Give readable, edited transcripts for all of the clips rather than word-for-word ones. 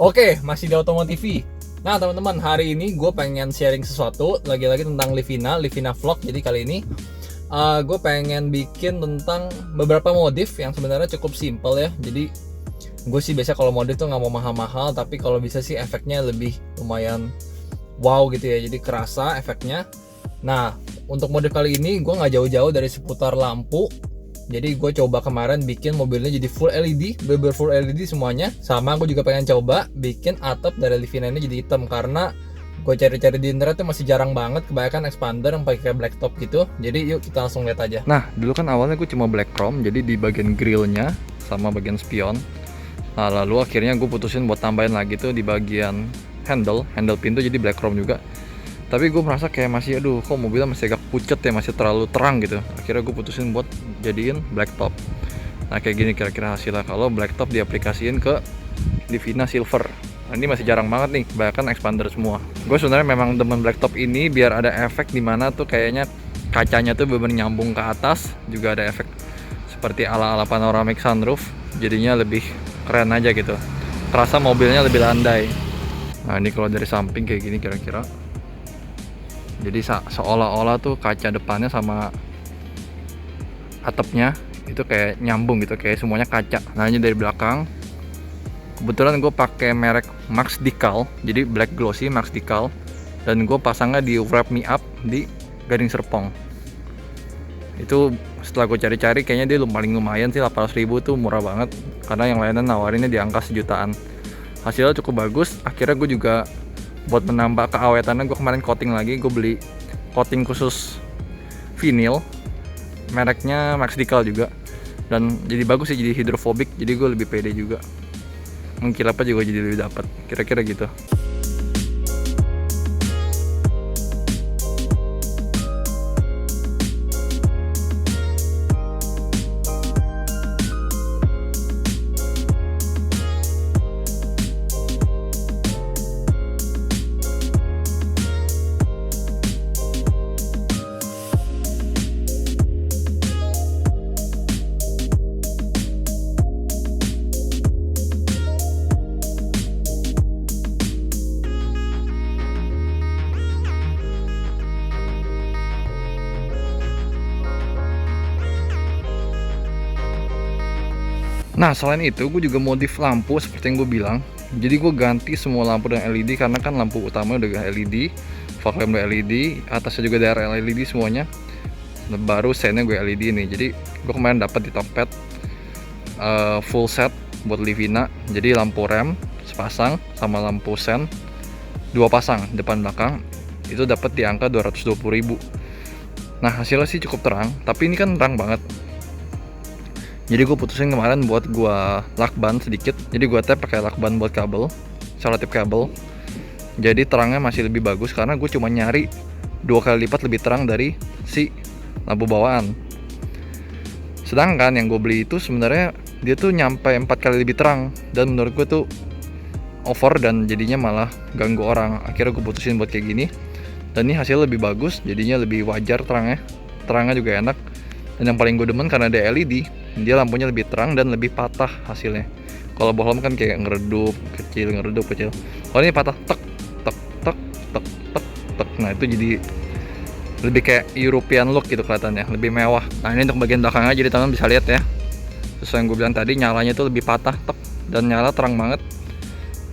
Oke, masih di Otomotif. Nah, teman-teman, hari ini gue pengen sharing sesuatu lagi-lagi tentang Livina Vlog. Jadi kali ini gue pengen bikin tentang beberapa modif yang sebenarnya cukup simple ya. Jadi gue sih biasa kalau modif tuh nggak mau mahal-mahal, tapi kalau bisa sih efeknya lebih lumayan wow gitu ya. Jadi kerasa efeknya. Nah, untuk modif kali ini gue nggak jauh-jauh dari seputar lampu. Jadi gue coba kemarin bikin mobilnya jadi full LED, bener full LED semuanya. Sama gue juga pengen coba bikin atap dari Livina ini jadi hitam, karena gue cari-cari di internet tuh masih jarang banget kebanyakan expander yang pakai black top gitu. Jadi yuk kita langsung lihat aja. Nah, dulu kan awalnya gue cuma black chrome, jadi di bagian grillnya sama bagian spion. Nah, lalu akhirnya gue putusin buat tambahin lagi tuh di bagian handle pintu jadi black chrome juga. Tapi gue merasa kayak masih kok mobilnya masih agak pucet ya, masih terlalu terang gitu. Akhirnya gue putusin buat jadiin black top. Nah, kayak gini kira-kira hasilnya kalau black top diaplikasiin ke Livina silver. Nah, ini masih jarang banget nih, kebanyakan expander semua. Gue sebenarnya memang demen black top ini biar ada efek dimana tuh kayaknya kacanya tuh bener-bener nyambung ke atas. Juga ada efek seperti ala-ala panoramic sunroof, jadinya lebih keren aja gitu. Terasa mobilnya lebih landai. Nah, ini kalau dari samping kayak gini kira-kira. Jadi seolah-olah tuh kaca depannya sama atapnya itu kayak nyambung gitu, kayak semuanya kaca. Nah, ini dari belakang kebetulan gue pakai merek Max Decal, jadi black glossy Max Decal, dan gue pasangnya di Wrap Me Up di Gading Serpong. Itu setelah gue cari-cari kayaknya dia paling lumayan sih, 800.000 tuh murah banget, karena yang lainnya nawarinnya di angka sejutaan. Hasilnya cukup bagus. Akhirnya gue juga buat menambah keawetannya, gue kemarin coating lagi. Gue beli coating khusus vinyl mereknya Max Decal juga, dan jadi bagus sih, jadi hidrofobik, jadi gue lebih pede juga, mengkilapnya juga jadi lebih dapat, kira-kira gitu. Nah, selain itu gue juga modif lampu seperti yang gue bilang. Jadi gue ganti semua lampu dengan LED, karena kan lampu utama udah LED, fog lamp udah LED, atasnya juga DRL LED semuanya. Baru sennya gue LED nih. Jadi gue kemarin dapat di Tokped full set buat Livina. Jadi lampu rem sepasang sama lampu sen 2 pasang depan belakang. Itu dapat di angka 220.000. Nah, hasilnya sih cukup terang, tapi ini kan terang banget. Jadi gue putusin kemarin buat gue lakban sedikit. Jadi gue tap pakai lakban buat kabel, selotip kabel. Jadi terangnya masih lebih bagus, karena gue cuma nyari 2 kali lipat lebih terang dari si lampu bawaan. Sedangkan yang gue beli itu sebenarnya dia tuh nyampe 4 kali lebih terang, dan menurut gue tuh over dan jadinya malah ganggu orang. Akhirnya gue putusin buat kayak gini, dan ini hasilnya lebih bagus, jadinya lebih wajar terangnya juga enak. Dan yang paling gue demen karena ada LED, dia lampunya lebih terang dan lebih patah hasilnya. Kalau bohlam kan kayak ngeredup kecil. Kalau ini patah tek tek tek tek tek tek. Nah, itu jadi lebih kayak European look gitu kelihatannya, lebih mewah. Nah, ini untuk bagian belakangnya, jadi teman bisa lihat ya. Sesuai yang gue bilang tadi, nyalanya itu lebih patah tek dan nyala terang banget.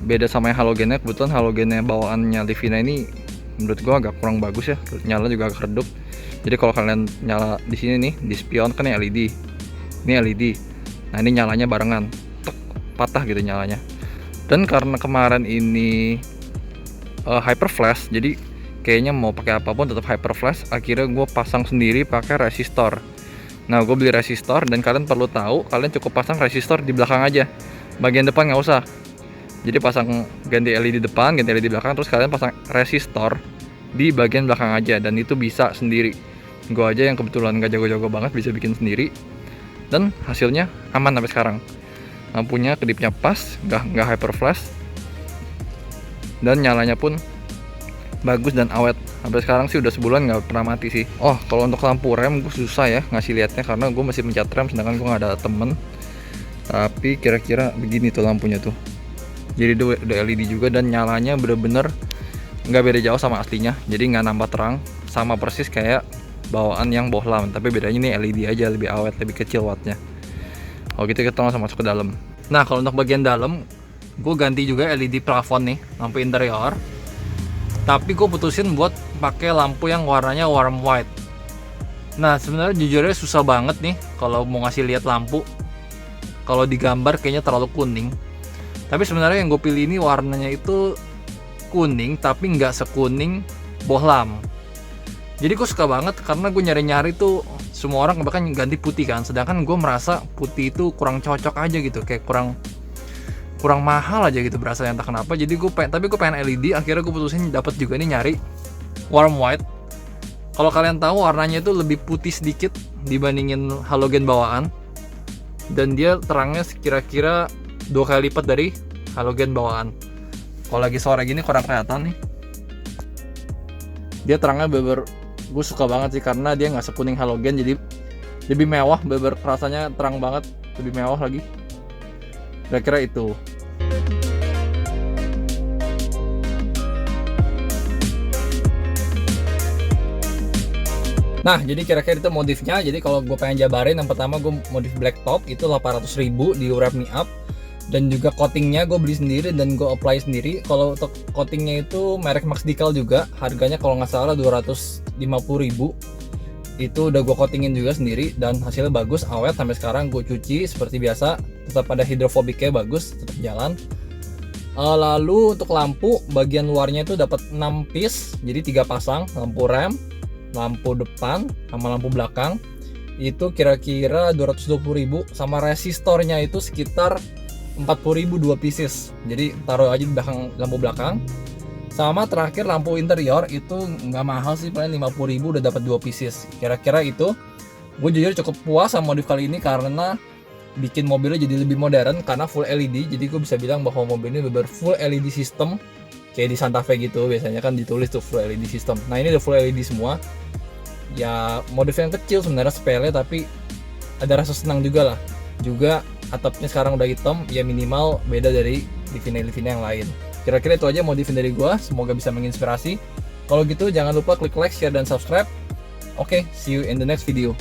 Beda sama yang halogennya. Kebetulan halogennya bawaannya Livina ini menurut gue agak kurang bagus ya, nyala juga agak redup. Jadi kalau kalian nyala di sini nih, di spion kan LED, ini LED. Nah, ini nyalanya barengan, tek, patah gitu nyalanya. Dan karena kemarin ini hyper flash, jadi kayaknya mau pakai apapun tetap hyper flash. Akhirnya gue pasang sendiri pakai resistor. Nah, gue beli resistor, dan kalian perlu tahu, kalian cukup pasang resistor di belakang aja, bagian depan nggak usah. Jadi pasang ganti LED depan, ganti LED belakang, terus kalian pasang resistor di bagian belakang aja, dan itu bisa sendiri. Gue aja yang kebetulan gak jago-jago banget bisa bikin sendiri, dan hasilnya aman sampai sekarang. Lampunya kedipnya pas, nggak hyper flash, dan nyalanya pun bagus dan awet. Sampai sekarang sih udah sebulan nggak pernah mati sih. Oh, kalau untuk lampu rem gue susah ya ngasih liatnya, karena gue masih mencet rem sedangkan gue nggak ada temen. Tapi kira-kira begini tuh lampunya tuh. Jadi dia udah LED juga dan nyalanya bener-bener nggak beda jauh sama aslinya. Jadi nggak nambah terang, sama persis kayak bawaan yang bohlam. Tapi bedanya nih LED aja, lebih awet, lebih kecil wattnya. Kalau gitu kita langsung masuk ke dalam. Nah kalau untuk bagian dalam, gue ganti juga LED plafon nih, lampu interior. Tapi gue putusin buat pakai lampu yang warnanya warm white. Nah sebenarnya jujurnya susah banget nih kalau mau ngasih lihat lampu. Kalau digambar kayaknya terlalu kuning. Tapi sebenarnya yang gue pilih ini warnanya itu kuning, tapi nggak sekuning bohlam. Jadi gue suka banget karena gue nyari-nyari tuh semua orang bahkan ganti putih kan, sedangkan gue merasa putih itu kurang cocok aja gitu, kayak kurang mahal aja gitu berasa, entah kenapa. Jadi gue pengen LED, akhirnya gue putusin dapat juga nih nyari warm white. Kalau kalian tahu warnanya itu lebih putih sedikit dibandingin halogen bawaan, dan dia terangnya kira-kira 2 kali lipat dari halogen bawaan. Kalau lagi sore gini kurang kelihatan nih. Dia terangnya beber, gue suka banget sih karena dia nggak sekuning halogen, jadi lebih mewah, beber rasanya terang banget, lebih mewah lagi. Kira-kira itu. Nah, jadi kira-kira itu modifnya. Jadi kalau gue pengen jabarin, yang pertama gue modif black top itu 800.000 di Wrap Me Up. Dan juga coatingnya gue beli sendiri dan gue apply sendiri. Kalau untuk coatingnya itu merek Max Decal juga, harganya kalau nggak salah 250.000. Itu udah gue coatingin juga sendiri dan hasilnya bagus, awet sampai sekarang. Gue cuci seperti biasa, tetap ada hidrofobiknya bagus, tetap jalan. Lalu untuk lampu, bagian luarnya itu dapat 6 piece, jadi 3 pasang, lampu rem, lampu depan, sama lampu belakang. Itu kira-kira 220.000, sama resistornya itu sekitar 40.000 2 pieces. Jadi taruh aja di belakang lampu belakang. Sama terakhir lampu interior itu nggak mahal sih, paling 50.000 udah dapat 2 pieces. Kira-kira itu. Gue jujur cukup puas sama modif kali ini karena bikin mobilnya jadi lebih modern karena full LED. Jadi gue bisa bilang bahwa mobil ini benar full LED system, kayak di Santa Fe gitu. Biasanya kan ditulis tuh full LED system. Nah ini udah full LED semua. Ya modif yang kecil sebenarnya, sepele, tapi ada rasa senang juga lah. Juga atapnya sekarang udah hitam, ya minimal beda dari Livina yang lain. Kira-kira itu aja modif dari gua, semoga bisa menginspirasi. Kalau gitu jangan lupa klik like, share, dan subscribe. Oke, see you in the next video.